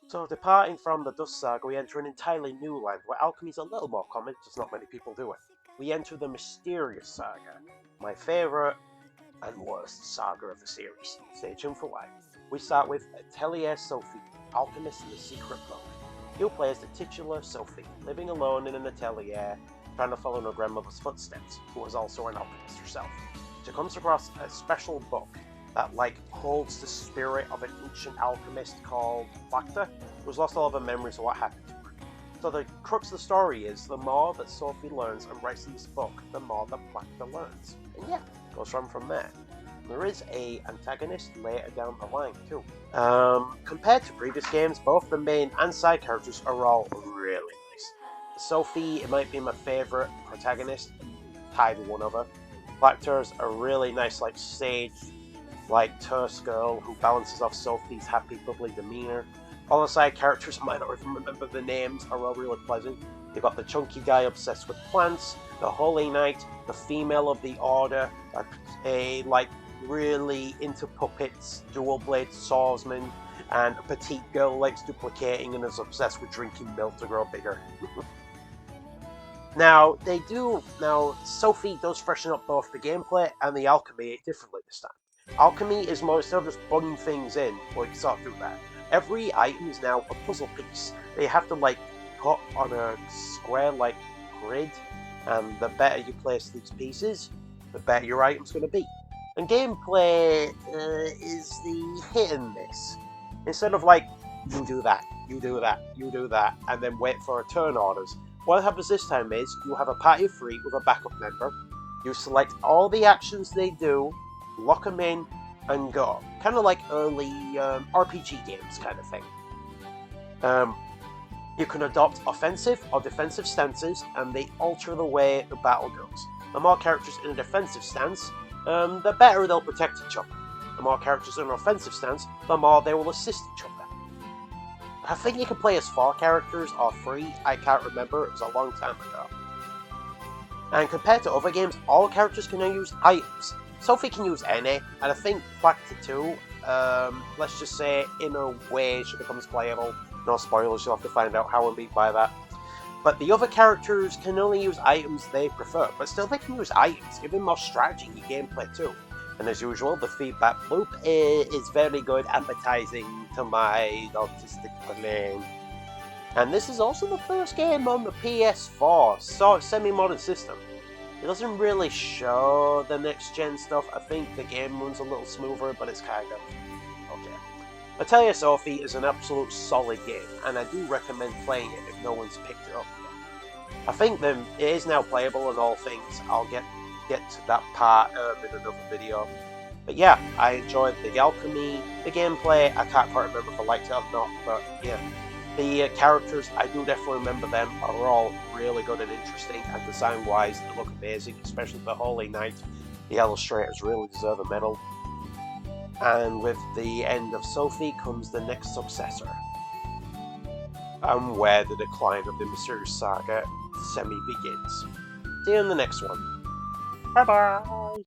So, departing from the Dust Saga, we enter an entirely new land where alchemy is a little more common, just not many people do it. We enter the Mysterious Saga, my favourite and worst saga of the series. Stay tuned for why. We start with Atelier Sophie, Alchemist in the Secret Book. You play as the titular Sophie, living alone in an atelier, trying to follow in her grandmother's footsteps, who was also an alchemist herself. She comes across a special book that holds the spirit of an ancient alchemist called Flavour, who's lost all of her memories of what happened to her. So the crux of the story is the more that Sophie learns and writes in this book, the more that Flavour learns. And yeah, goes from there. There is a antagonist later down the line too. Compared to previous games, both the main and side characters are all really nice. Sophie, it might be my favourite protagonist, tied with one other. Flavour's a really nice, sage, terse girl who balances off Sophie's happy, bubbly demeanour. All the side characters, I might not even remember the names, are all really pleasant. You've got the chunky guy obsessed with plants, the holy knight, the female of the order, a really into puppets, dual blade swordsman, and a petite girl likes duplicating and is obsessed with drinking milk to grow bigger. Now Sophie does freshen up both the gameplay and the alchemy differently this time. Alchemy is more instead of just bugging things in, well, you sort of do that. Every item is now a puzzle piece that you have to put on a square grid, and the better you place these pieces, the better your item's going to be. And gameplay is the hit and miss. Instead of you do that, you do that, you do that, and then wait for a turn orders. What happens this time is you have a party of 3 with a backup member. You select all the actions they do, lock them in, and go. Kind of like early RPG games kind of thing. You can adopt offensive or defensive stances, and they alter the way the battle goes. The more characters in a defensive stance, the better they'll protect each other. The more characters in an offensive stance, the more they will assist each other. I think you can play as 4 characters or 3, I can't remember, it was a long time ago. And compared to other games, all characters can now use items. Sophie can use any, and I think Flavour too, let's just say, in a way, she becomes playable. No spoilers, you'll have to find out how I mean by that. But the other characters can only use items they prefer, but still they can use items, giving more strategy in your gameplay too. And as usual, the feedback loop is very good, appetizing to my autistic brain. And this is also the first game on the PS4, so semi-modern system. It doesn't really show the next-gen stuff. I think the game runs a little smoother, but it's kind of okay. Atelier Sophie is an absolute solid game, and I do recommend playing it if no one's picked it up yet. I think it is now playable and all things. I'll get to that part in another video. But yeah, I enjoyed the alchemy, the gameplay. I can't quite remember if I liked it or not, but yeah. The characters, I do definitely remember them, are all really good and interesting, and design-wise, they look amazing, especially the Holy Knight. The illustrators really deserve a medal. And with the end of Sophie comes the next successor, and where the decline of the Mysterious Saga semi-begins. See you in the next one. Bye-bye!